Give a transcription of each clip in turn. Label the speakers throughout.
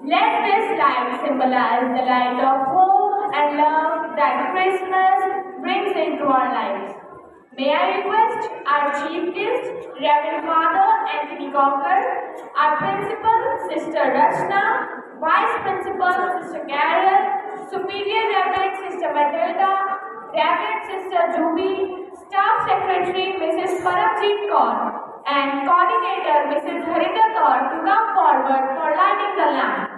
Speaker 1: Let this light symbolize the light of hope and love that Christmas brings into our lives. May I request our Chief Guest, Reverend Father Anthony Cocker, our Principal, Sister Rachna, Vice Principal, Sister Carol, Superior Reverend Sister Matilda, Reverend Sister Juby, Staff Secretary Mrs. Paramjit Kaur, and Coordinator Mrs. Harita Kaur to come forward for lighting the lamp.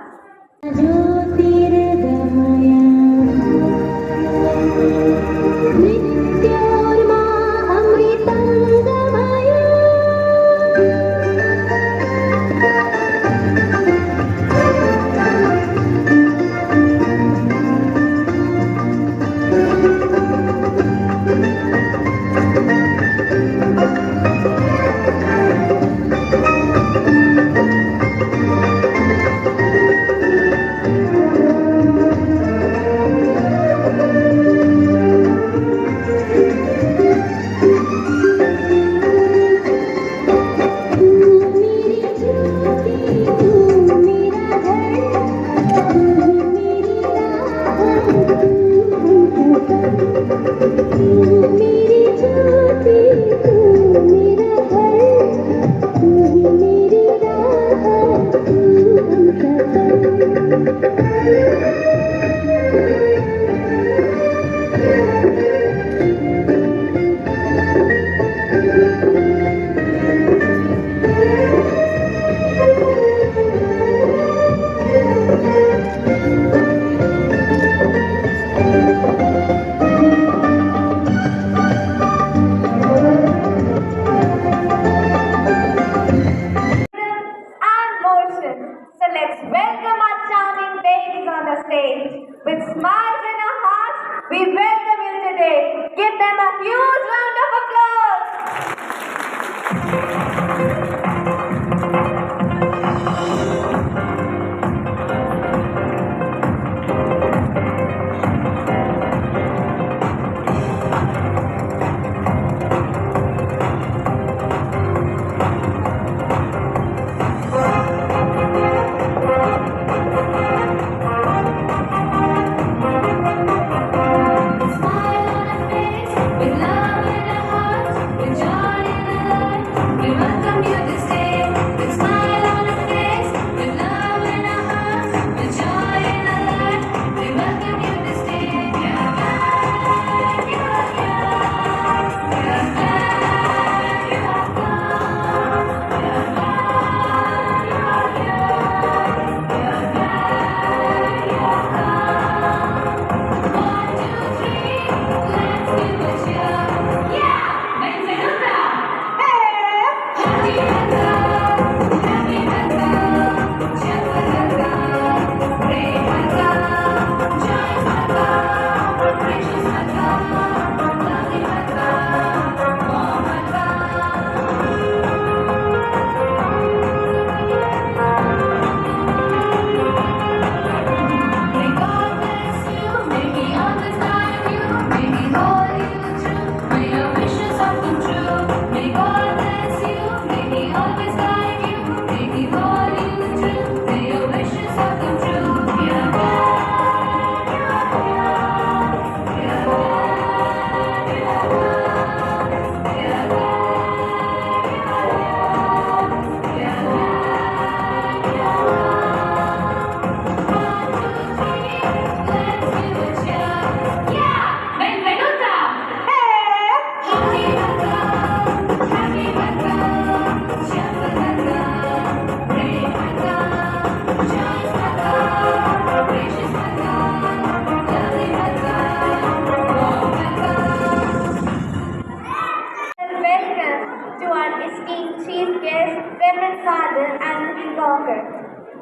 Speaker 2: With smiles in our hearts, we welcome you today. Give them a huge round of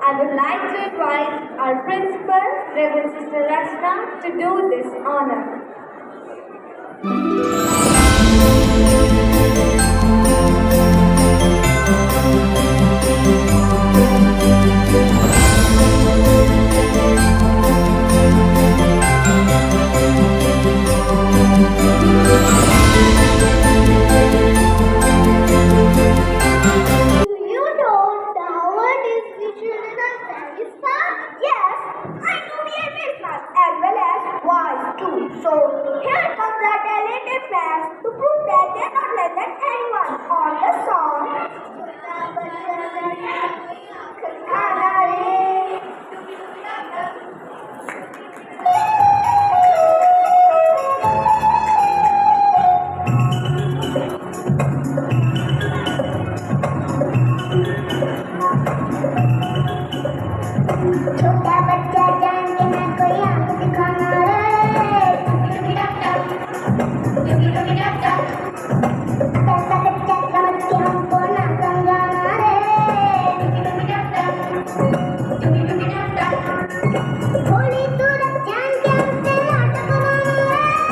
Speaker 2: I would like to invite our principal, Reverend Sister Rachna, to do this honor.
Speaker 3: You know the award is issued in a very fast
Speaker 2: So here comes our talented fans to prove that they're not less than anyone on the song. Khana re. छोटा बच्चा जान के मैं कोई आंख दिखाना कैसा कच्चा समझ के हमको ना समझाना रे थोड़ी सूरत जान के हमसे नाटक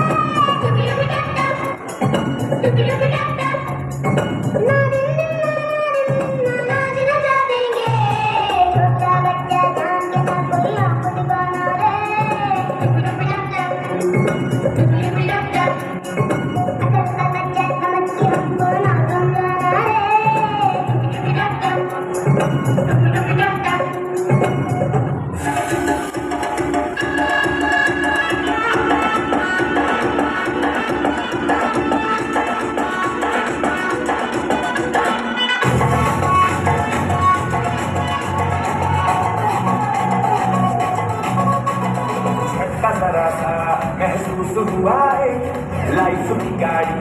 Speaker 3: महसूस हुआ है लाइफ की गाड़ी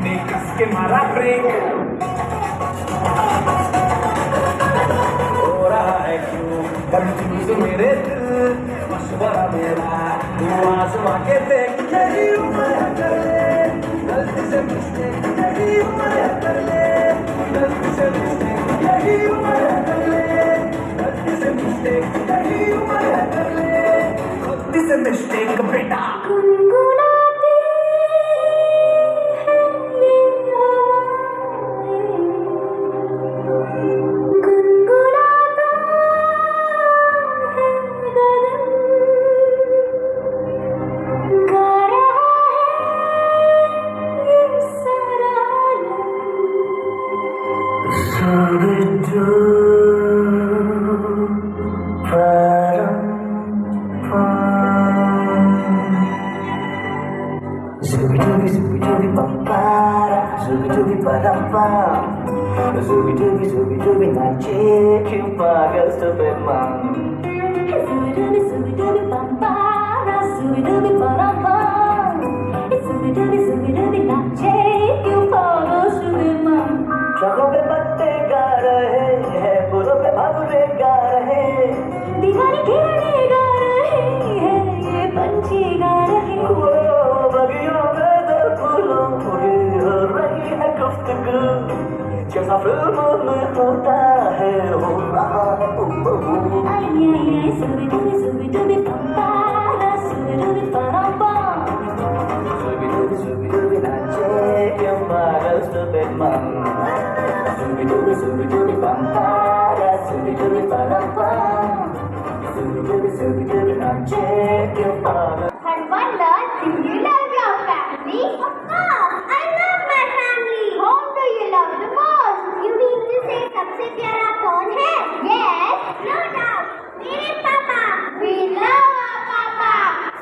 Speaker 3: ने कस के मारा ब्रेक हो रहा है क्यों कंफ्यूज मेरे दिल मशवरा मेरा तू आसमां के देख नहीं उम्र कर ले गलती से मिस्टेक नहीं उम्र कर ले गलती से मिस्टेक नहीं उम्र कर ले गलती से मिस्टेक नहीं उम्र कर ले गलती से मिस्टेक बेटा
Speaker 2: गुनगुनाती है ये हवाएं गुनगुनाता है गगन गा रहा है ये सारा
Speaker 3: Zubi-dubi nache que pagas tu bemang शखों पे पत्ते गा रहे हैं फूलों पे भंवरे गा रहे
Speaker 2: दीवाने खिलने गा रहे हैं ये पंछी गा रहे
Speaker 3: वो बगियों में दर फूलों पूरी हो रही है गुफ्तगू जैसा फिल्मों में होता है हो रहा है
Speaker 2: सुबी-दुबी पंपारा सुबी-दुबी परम्पा
Speaker 3: Zubi-dubi nache que pagas tu bemang Zubi-dubi pampara Zubi-dubi parappa Zubi-dubi nache que pagas
Speaker 2: And wonder, do you love your family? I love my family. Whom do you love the most? You mean to say सबसे प्यारा कौन है? Yes, no doubt. मेरे पापा. We love our papa.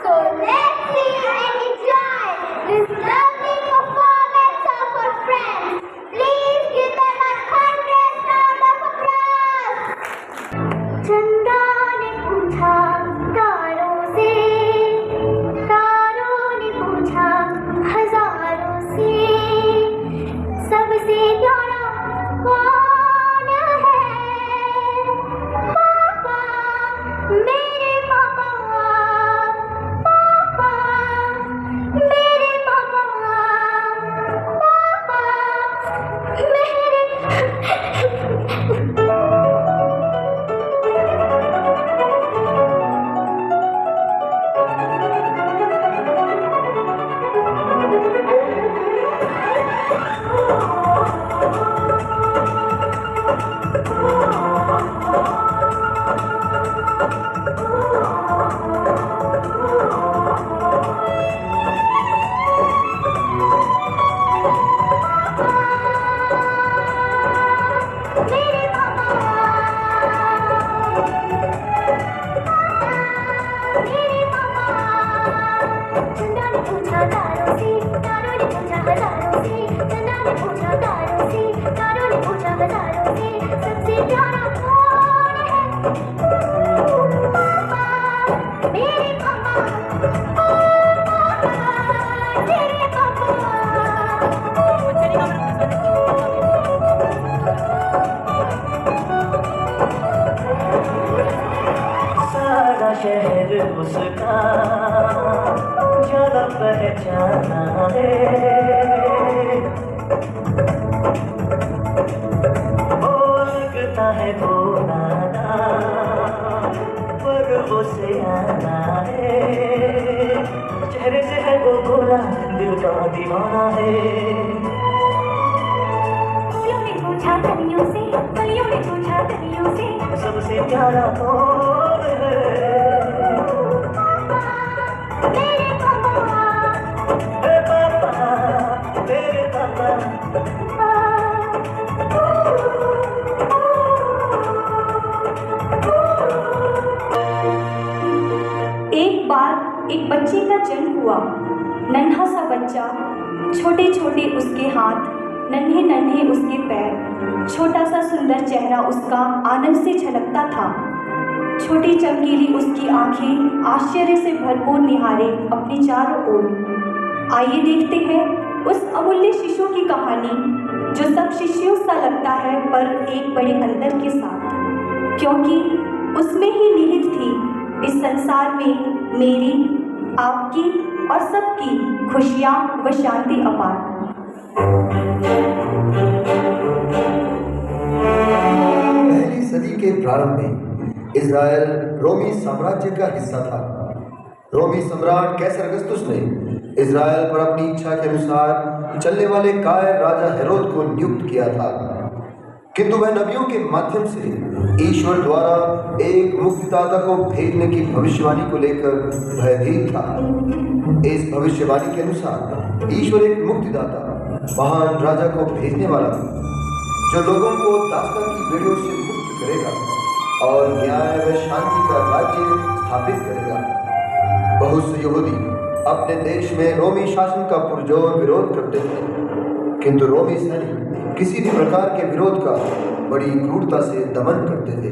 Speaker 2: So let's sing and enjoy this lovely performance of our friends. Please give them 100 round of applause. चंदा ने पूछा तारों से
Speaker 3: पहचाना है, वो लगता है वो नाना पर वो सियाना है, चेहरे से है वो भोला दिल का दीवाना है।
Speaker 2: फूलों ने पूछा कलियों से, कलियों ने पूछा कलियों से,
Speaker 3: सबसे प्यारा कौन है?
Speaker 2: मेरे पापा,
Speaker 3: हे पापा, मेरे पापा।
Speaker 4: एक बार एक बच्चे का जन्म हुआ। नन्हा सा बच्चा, छोटे छोटे उसके हाथ, नन्हे नन्हे उसके पैर, छोटा सा सुंदर चेहरा उसका आनंद से झलकता था। छोटी चमकीली उसकी आंखें आश्चर्य से भरपूर निहारे अपनी चारों ओर। आइए देखते हैं उस अमूल्य शिशु की कहानी, जो सब शिशुओं सा लगता है पर एक बड़े अंतर के साथ, क्योंकि उसमें ही निहित थी इस संसार में मेरी, आपकी और सबकी खुशियाँ व शांति अपार।
Speaker 5: पहली सदी के प्रारंभ में इज़राइल रोमी साम्राज्य का हिस्सा था। रोमी सम्राट कैसर अगस्तुस ने इज़राइल पर अपनी इच्छा के अनुसार चलने वाले कायर राजा हेरोद को नियुक्त किया था, किंतु वह नबियों के माध्यम से ईश्वर द्वारा एक मुक्तिदाता को भेजने की भविष्यवाणी को लेकर भयभीत था। इस भविष्यवाणी के अनुसार ईश्वर एक मुक्तिदाता, महान राजा को भेजने वाला था, जो लोगों को दास्ता की बेड़ियों से मुक्त करेगा और न्याय व शांति का राज्य स्थापित करेगा। बहुत से यहूदी अपने देश में रोमी शासन का पुरजोर विरोध करते थे, किंतु रोमी सैनिक किसी भी प्रकार के विरोध का बड़ी क्रूरता से दमन करते थे।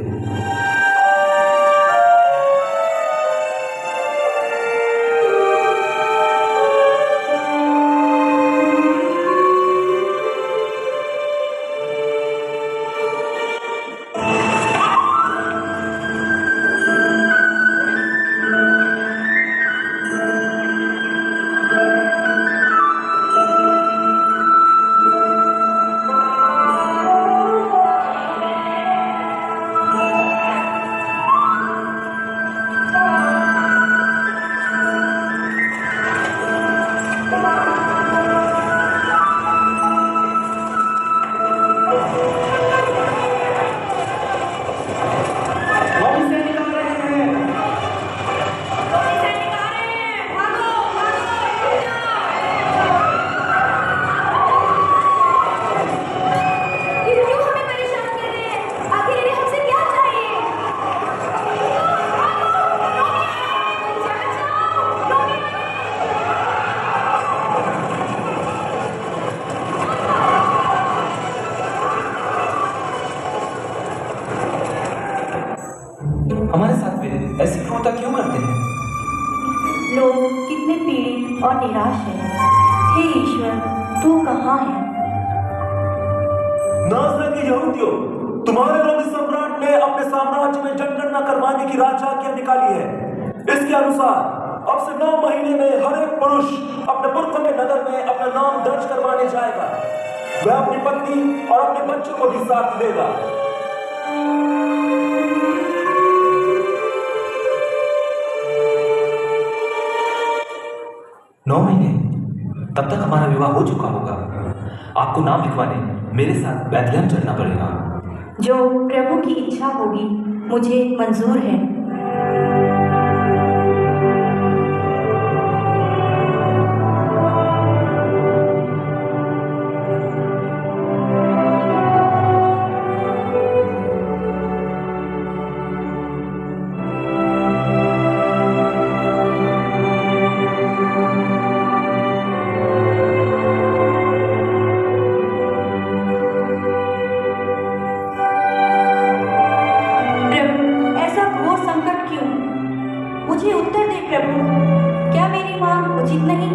Speaker 6: हमारे साथ वे ऐसी क्रूरता क्यों करते हैं?
Speaker 4: लोग कितने पीड़ित और निराश हैं। हे ईश्वर, तू कहाँ है?
Speaker 3: नाज़रेत के यहूदियों, तुम्हारे रोमी सम्राट ने अपने साम्राज्य में जनगणना करवाने की राजआज्ञा निकाली है। इसके अनुसार अब से 9 महीने में हर एक पुरुष अपने पुरखों के नगर में अपना नाम दर्ज करवाने जाएगा। वह अपनी पत्नी और अपने बच्चों को भी साथ लेगा।
Speaker 6: 9 महीने? तब तक हमारा विवाह हो चुका होगा। आपको नाम लिखवाने मेरे साथ बैतलहम चलना पड़ेगा।
Speaker 4: जो प्रभु की इच्छा होगी मुझे मंजूर है। मुझे उत्तर दे प्रभु, क्या मेरी मांग उचित नहीं?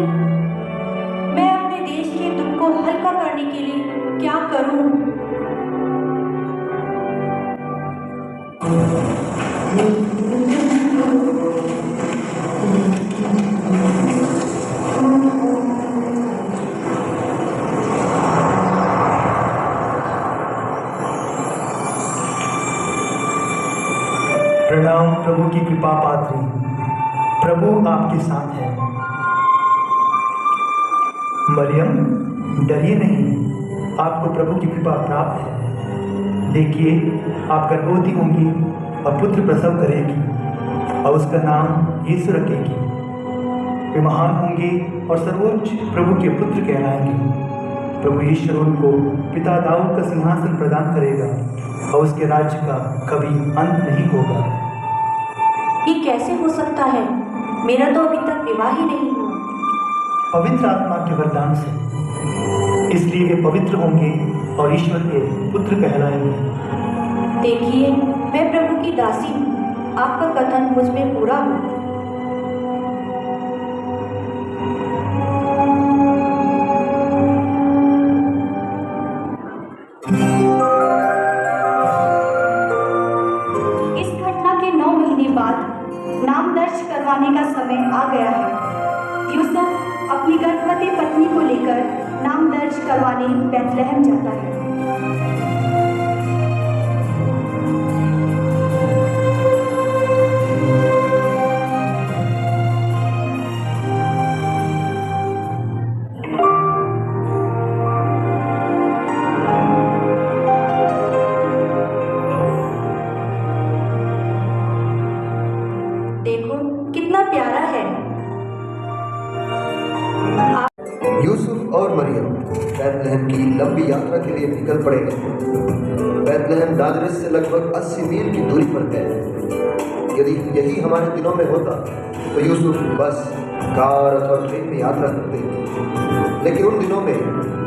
Speaker 4: मैं अपने देश के दुख को हल्का करने के लिए क्या करूं?
Speaker 7: प्रभु की कृपा पात्री, प्रभु आपके साथ है। मरियम, डरिए नहीं, आपको प्रभु की कृपा प्राप्त है। देखिए, आप गर्भवती होंगी और पुत्र प्रसव करेगी और उसका नाम यीशु रखेगी। वे महान होंगे और सर्वोच्च प्रभु के पुत्र कहलाएंगे। प्रभु ईश्वर उनको पिता दाऊद का सिंहासन प्रदान करेगा और उसके राज्य का कभी अंत नहीं होगा।
Speaker 4: ये कैसे हो सकता है? मेरा तो अभी तक विवाह ही नहीं हुआ।
Speaker 7: पवित्र आत्मा के वरदान से, इसलिए वे पवित्र होंगे और ईश्वर के पुत्र कहलाएंगे।
Speaker 4: देखिए, मैं प्रभु की दासी हूँ, आपका कथन मुझ में पूरा हो। इस घटना के 9 महीने बाद नाम दर्ज करवाने का समय आ गया है। यूसुफ अपनी गर्भवती पत्नी को लेकर नाम दर्ज करवाने बैतलहम जाता है। देखो कितना प्यारा है।
Speaker 5: यूसुफ और मरियम बैतलहम की लंबी यात्रा के लिए निकल पड़े हैं। बैतलहम नाजरत से लगभग 80 मील की दूरी पर है। यदि यही हमारे दिनों में होता तो यूसुफ बस, कार अथवा ट्रेन में यात्रा करते, लेकिन उन दिनों में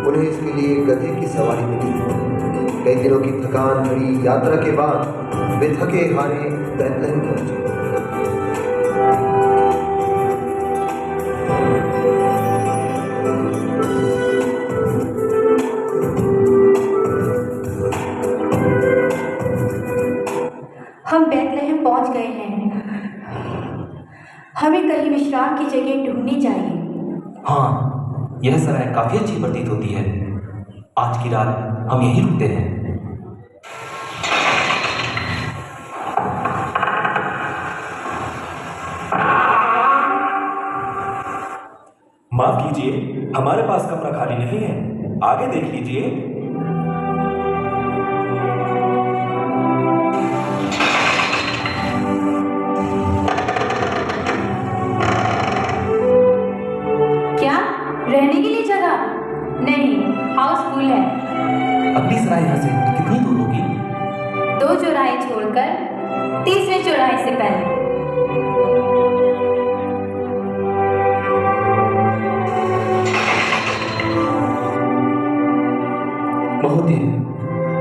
Speaker 5: उन्हें इसके लिए गधे की सवारी मिली। कई दिनों की थकान भरी यात्रा के बाद वे थके हारे बैतलहम पहुंचे।
Speaker 4: हम बैतलहम पहुंच गए हैं। हमें कहीं विश्राम की जगह ढूंढनी चाहिए।
Speaker 6: हाँ, यह सराय काफी अच्छी प्रतीत होती है। आज की रात हम यहीं रुकते हैं। माफ कीजिए, हमारे पास कमरा खाली नहीं है, आगे देख लीजिए।
Speaker 4: रहने के लिए जगह नहीं, हाउसफुल है।
Speaker 6: अगली सराय यहाँ से कितनी दूर होगी?
Speaker 4: 2 चौराहे छोड़कर 3वें चौराहे से पहले।
Speaker 6: महोदय,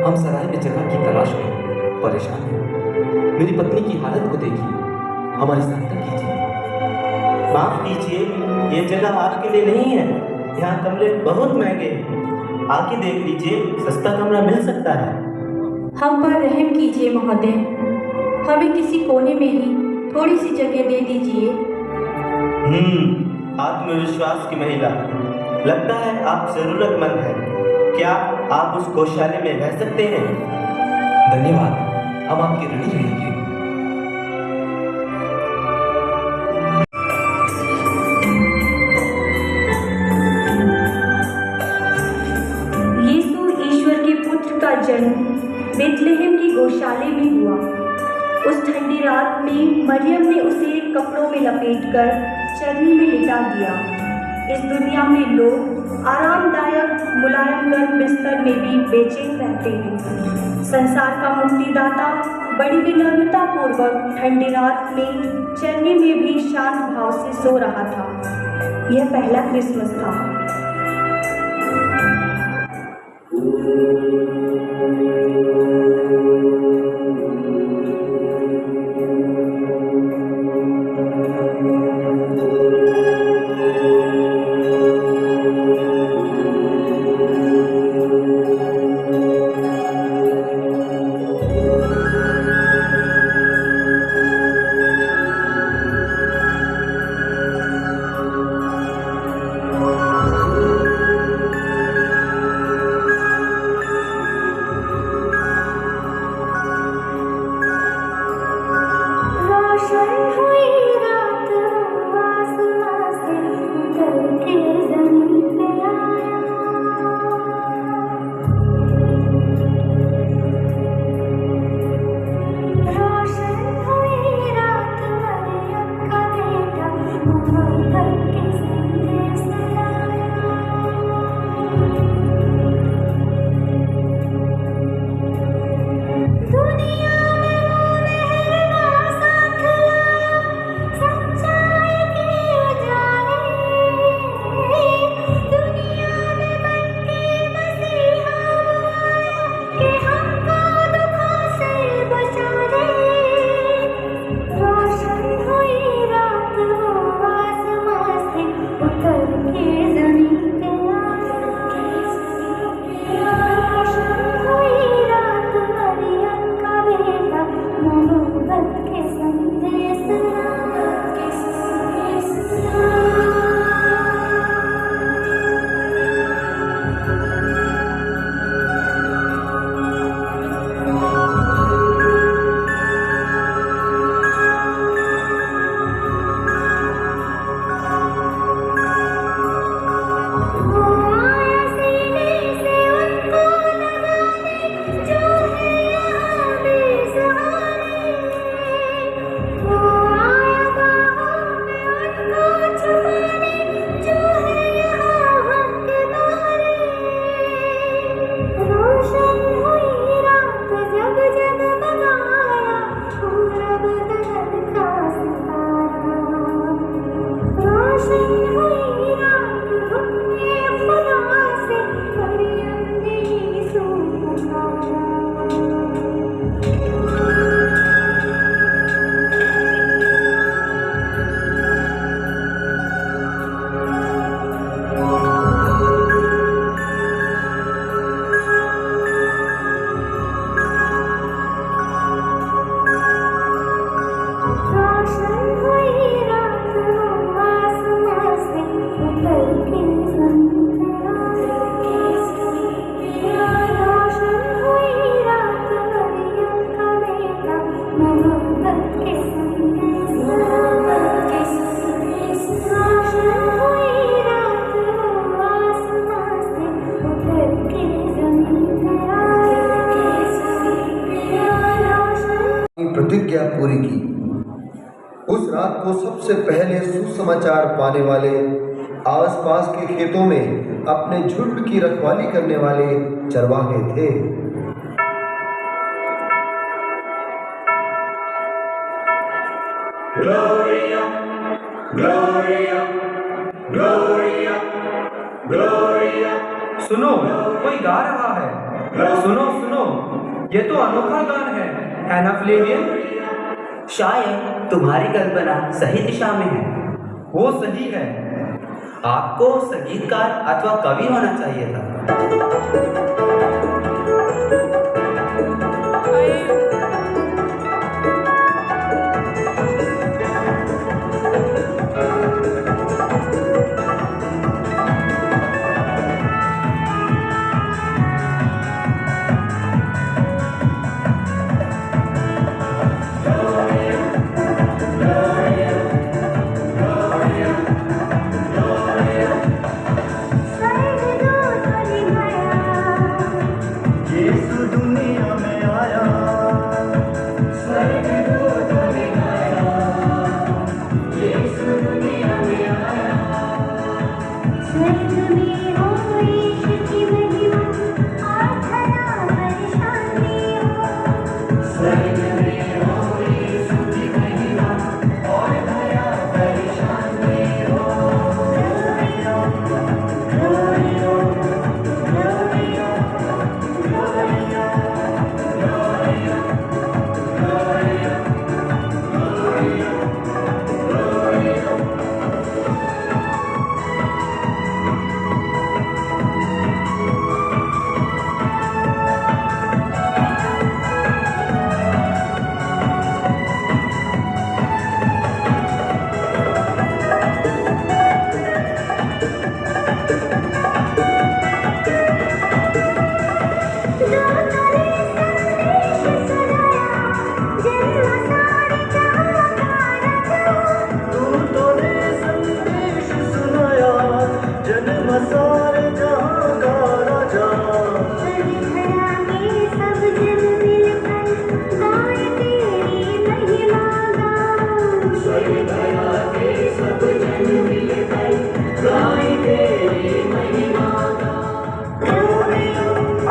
Speaker 6: हम सराय में जगह की तलाश में परेशान हैं। मेरी पत्नी की हालत को देखिए, हमारी सहायता कीजिए।
Speaker 8: माफ कीजिए, ये जगह आपके लिए नहीं है। यहाँ कमरे बहुत महंगे हैं। आके देख लीजिए, सस्ता कमरा मिल सकता है।
Speaker 4: हम पर रहम कीजिए महोदय, हमें किसी कोने में ही थोड़ी सी जगह दे दीजिए।
Speaker 8: आत्मविश्वास की महिला, लगता है आप जरूरतमंद हैं। क्या आप उस गौशाले में रह सकते हैं?
Speaker 6: धन्यवाद, हम आपके ऋणी रहेंगे।
Speaker 4: जन्म बैतलहम की गौशाले में हुआ। उस ठंडी रात में मरियम ने उसे कपड़ों में लपेटकर चरनी में लिटा दिया। इस दुनिया में लोग आरामदायक मुलायम गर्म बिस्तर में भी बेचैन रहते हैं। संसार का मुक्तिदाता बड़ी विनम्रता पूर्वक ठंडी रात में चरनी में भी शांत भाव से सो रहा था। यह पहला क्रिसमस था।
Speaker 5: पूरी की। उस रात को सबसे पहले सुसमाचार पाने वाले आसपास के खेतों में अपने झुंड की रखवाली करने वाले चरवाहे थे।
Speaker 3: Gloria, Gloria, Gloria, Gloria.
Speaker 6: सुनो, कोई गा रहा है। सुनो सुनो, ये तो अनोखा गान है ना फ्लेवियन?
Speaker 8: शायद तुम्हारी कल्पना सही दिशा में है।
Speaker 6: वो सही है।
Speaker 8: आपको संगीतकार अथवा कवि होना चाहिए था।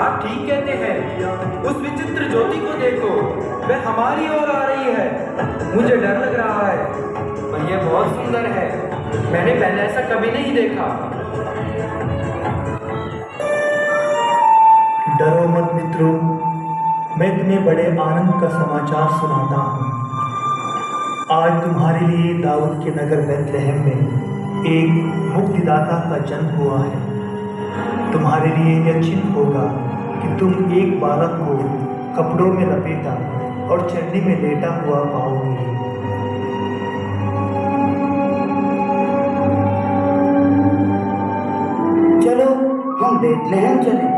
Speaker 6: आप ठीक कहते हैं। उस विचित्र ज्योति को देखो, वह हमारी ओर आ रही है। मुझे डर लग रहा है, पर यह बहुत सुंदर है। मैंने पहले ऐसा कभी नहीं देखा।
Speaker 7: डरो मत मित्रों, मैं तुम्हें बड़े आनंद का समाचार सुनाता हूँ। आज तुम्हारे लिए दाऊद के नगर बैतलहम में एक मुक्तिदाता का जन्म हुआ है। तुम्हारे लिए यह चिन्ह होगा कि तुम एक बालक को कपड़ों में लपेटा और चन्नी में लेटा हुआ पाओगे।
Speaker 9: चलो हम बैतलहम चलें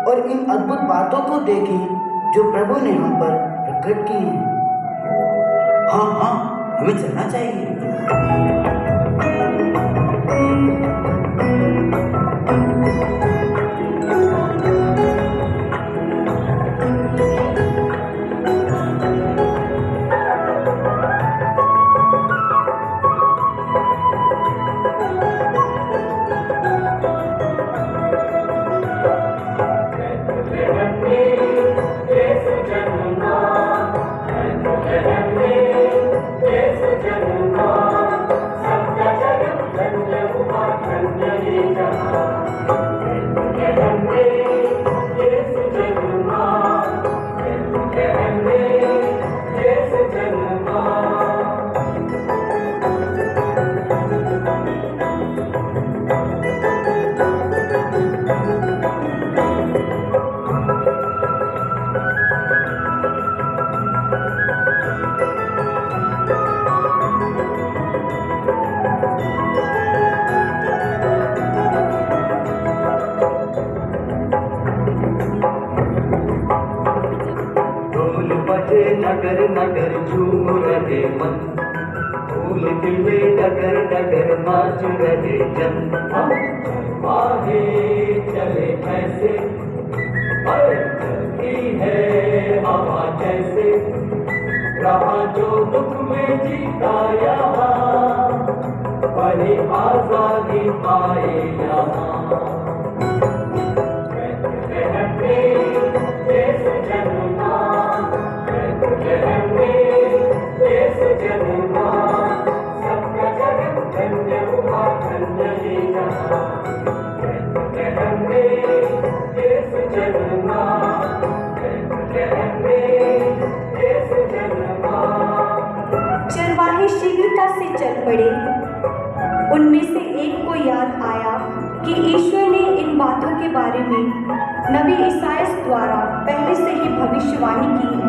Speaker 9: और इन अद्भुत बातों को देखें जो प्रभु ने हम पर प्रकट की हैं।
Speaker 8: हाँ हाँ, हमें चलना चाहिए।
Speaker 3: नगर नगर झूम रहे मन, फूल खिले डगर डगर नाच रहे जन। हम चरवाहे चले ऐसे, चलती है हवा जैसे, रहा जो जीता यहाँ, वही आजादी पाए यहाँ। बेतलहम में यीशु जन्मा, बेतलहम में यीशु जन्मा, सबका जन्म धन्य हुआ, धन्य ये जहाँ। बेतलहम में यीशु जन्मा, बेतलहम में यीशु जन्मा।
Speaker 4: चरवाहे शीघ्रता से चल पड़े। उनमें से एक को याद आया कि ईश्वर ने इन बातों के बारे में नबी ईसायास द्वारा पहले से ही भविष्यवाणी की है।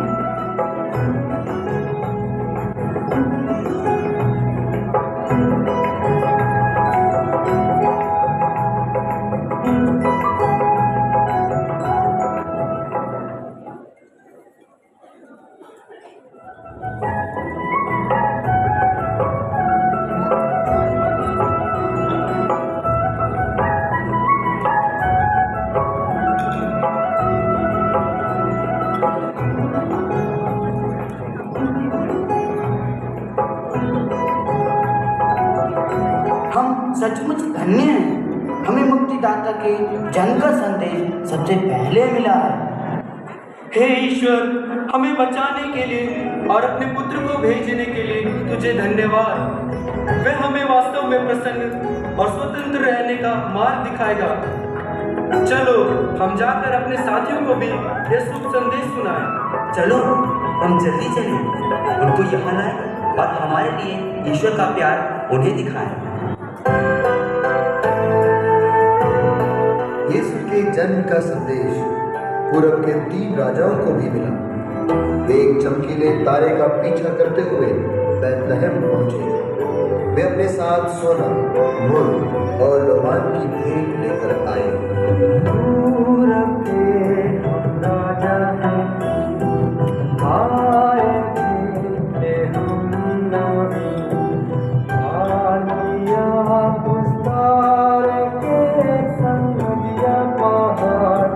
Speaker 9: हम सचमुच धन्य हैं। हमें मुक्तिदाता के जन्म का संदेश सबसे पहले मिला है।
Speaker 6: हे ईश्वर, हमें बचाने के लिए और अपने पुत्र को भेजने के लिए तुझे धन्यवाद। वह हमें वास्तव में प्रसन्न और स्वतंत्र रहने का मार्ग दिखाएगा। चलो हम जाकर अपने साथियों को भी यह शुभ संदेश सुनाएं।
Speaker 8: चलो हम जल्दी चलें, उनको यहाँ लाएं और हमारे लिए ईश्वर का प्यार उन्हें दिखाएं।
Speaker 5: यीशु के जन्म का संदेश पूरब के 3 राजाओं को भी मिला। वे एक चमकीले तारे का पीछा करते हुए बैतलहम पहुंचे। वे अपने साथ सोना, मुर्ग और लोबान की भेंट लेकर आए।
Speaker 3: पूरब के हम राजा हैं, आएंगे हम नबी, आलिया पुस्तार के संग दिया पहाड़।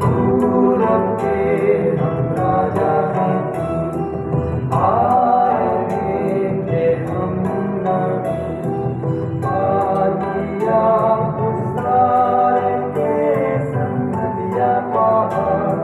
Speaker 3: पूरब के हम राजा हैं, आएंगे हम नबी, आलिया पुस्तार के संग दिया पहाड़।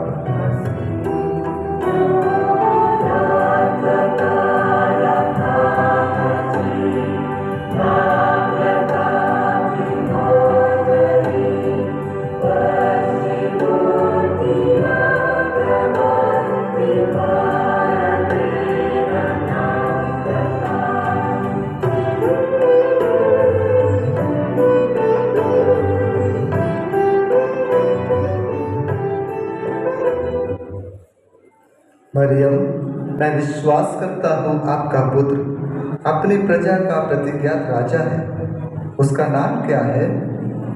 Speaker 5: मरियम, मैं विश्वास करता हूँ आपका पुत्र अपनी प्रजा का प्रतिज्ञात राजा है। उसका नाम क्या है?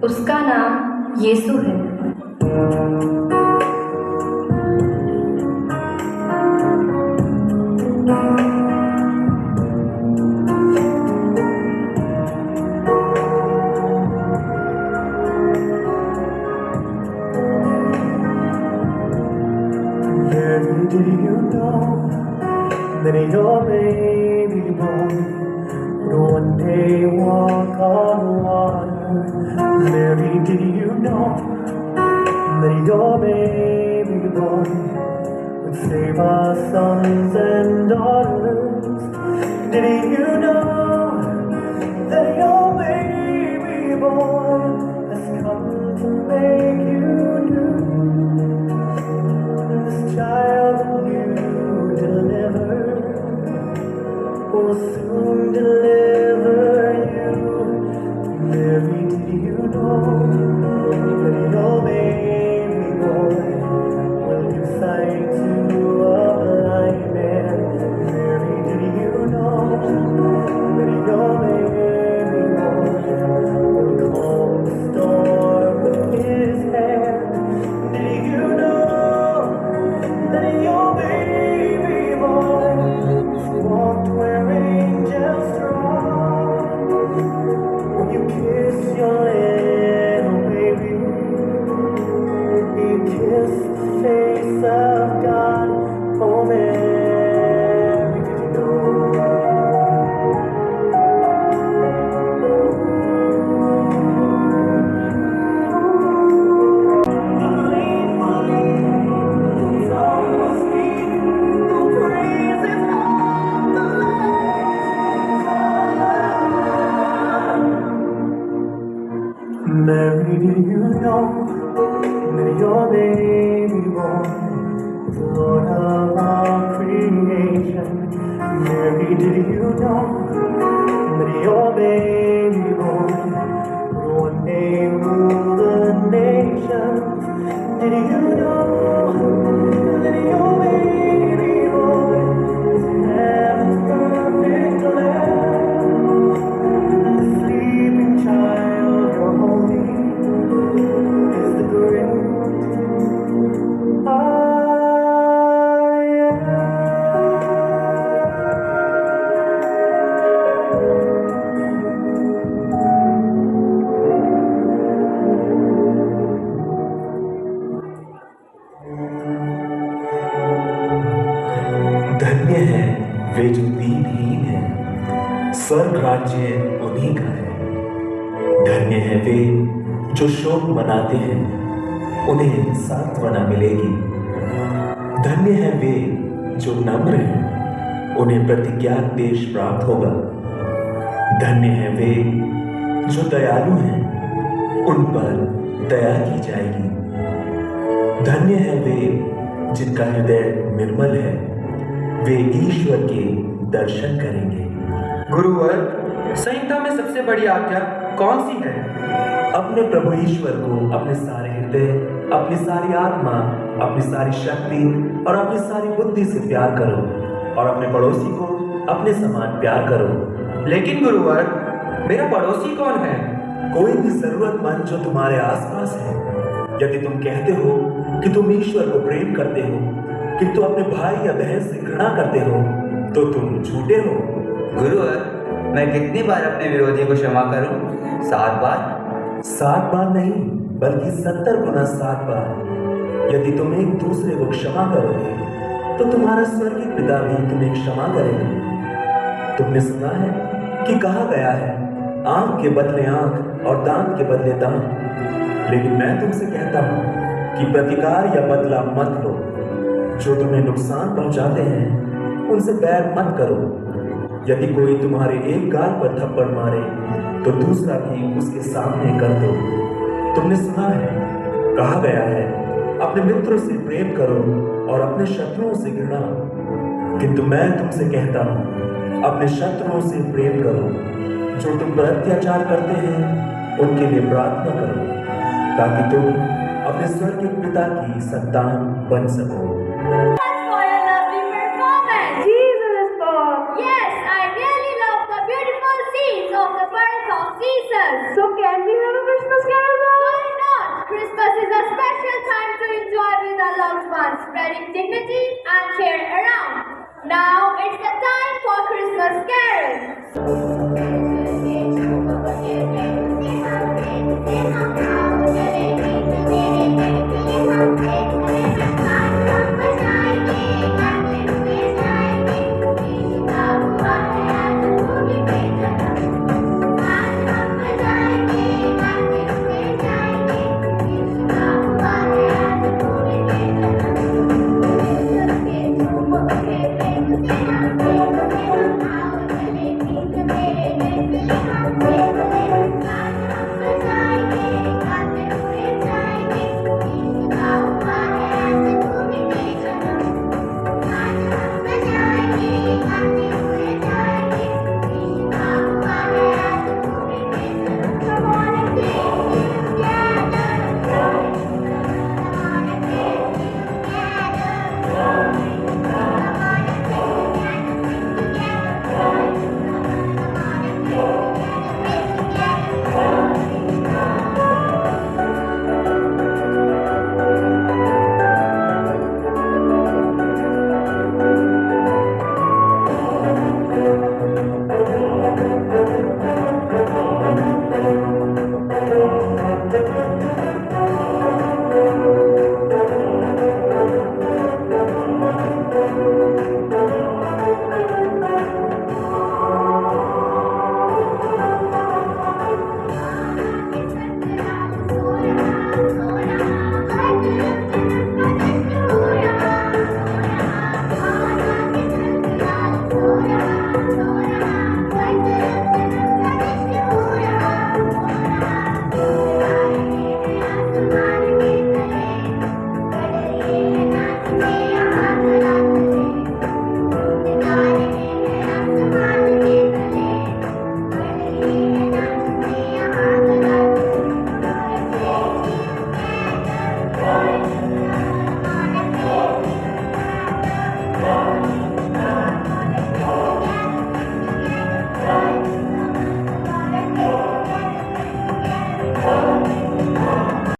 Speaker 4: उसका नाम यीशु है।
Speaker 3: Mary, did you know that your baby boy would one day walk on water? Mary, did you know that your baby boy would save our sons and daughters? Did you know that your baby boy has come to make you new? This child that you deliver will soon deliver you. Mary, did you know that your baby boy will give sight to a blind man? Mary, did you know that your baby boy will calm the storm with his hand? Did you know that your baby boy walked where angels trod? When you kiss your little baby, you kiss the face of God. Oh, Mary. Mary, do you know that your baby boy is the Lord of all creation? Mary, did you know that your baby boy will one day rule the nation? Did you know that your baby boy is heaven's perfect lamb? The sleeping child you're holding is the great I am.
Speaker 10: धन्य है वे जो दीनहीन हैं, स्वर्ग राज्य उन्हीं का है। धन्य है वे जो शोक मनाते हैं, उन्हें सांत्वना मिलेगी। धन्य है वे जो नम्र हैं, उन्हें प्रतिज्ञात देश प्राप्त होगा। धन्य है वे जो दयालु हैं, उन पर दया की जाएगी। धन्य है वे जिनका हृदय निर्मल है, वे ईश्वर के दर्शन करेंगे।
Speaker 6: गुरुवर, संहिता में सबसे बड़ी आज्ञा कौन सी है?
Speaker 10: अपने प्रभु ईश्वर को अपने सारे हृदय, अपनी सारी आत्मा, अपनी सारी शक्ति और अपनी सारी बुद्धि से प्यार करो और अपने पड़ोसी को अपने समान प्यार करो।
Speaker 6: लेकिन गुरुवर, मेरा पड़ोसी कौन है?
Speaker 10: कोई भी जरूरतमंद जो तुम्हारे आसपास है। यदि तुम कहते हो कि तुम ईश्वर को प्रेम करते हो किंतु अपने भाई या बहन से घृणा करते हो, तो तुम झूठे हो।
Speaker 11: गुरुवर, मैं कितनी बार अपने विरोधी को क्षमा करूं? 7 बार?
Speaker 10: 7 बार नहीं, बल्कि 70 गुना 7 बार। यदि तुम एक दूसरे को क्षमा करोगे तो तुम्हारा स्वर्गीय पिता भी तुम्हें क्षमा करेगा। तुमने सुना है कि कहा गया है, आंख के बदले आंख और दांत के बदले दांत। लेकिन मैं तुमसे कहता हूं कि प्रतिकार या बदला मत लो। जो तुम्हें नुकसान पहुंचाते हैं उनसे बैर मत करो। यदि कोई तुम्हारे एक गाल पर थप्पड़ मारे तो दूसरा भी उसके सामने कर दो। तुमने सुना है, कहा गया है, अपने मित्रों से प्रेम करो और अपने शत्रुओं से घृणा। किंतु मैं तुमसे कहता हूं, अपने शत्रुओं से प्रेम करो। जो तुम पर अत्याचार करते हैं उनके लिए प्रार्थना करो, ताकि तुम अपने स्वर्गीय पिता की संतान बन सको।
Speaker 1: So can we have a Christmas carol now?
Speaker 2: Why not? Christmas is a special time to enjoy with our loved ones, spreading dignity and cheer around. Now it's the time for Christmas carols.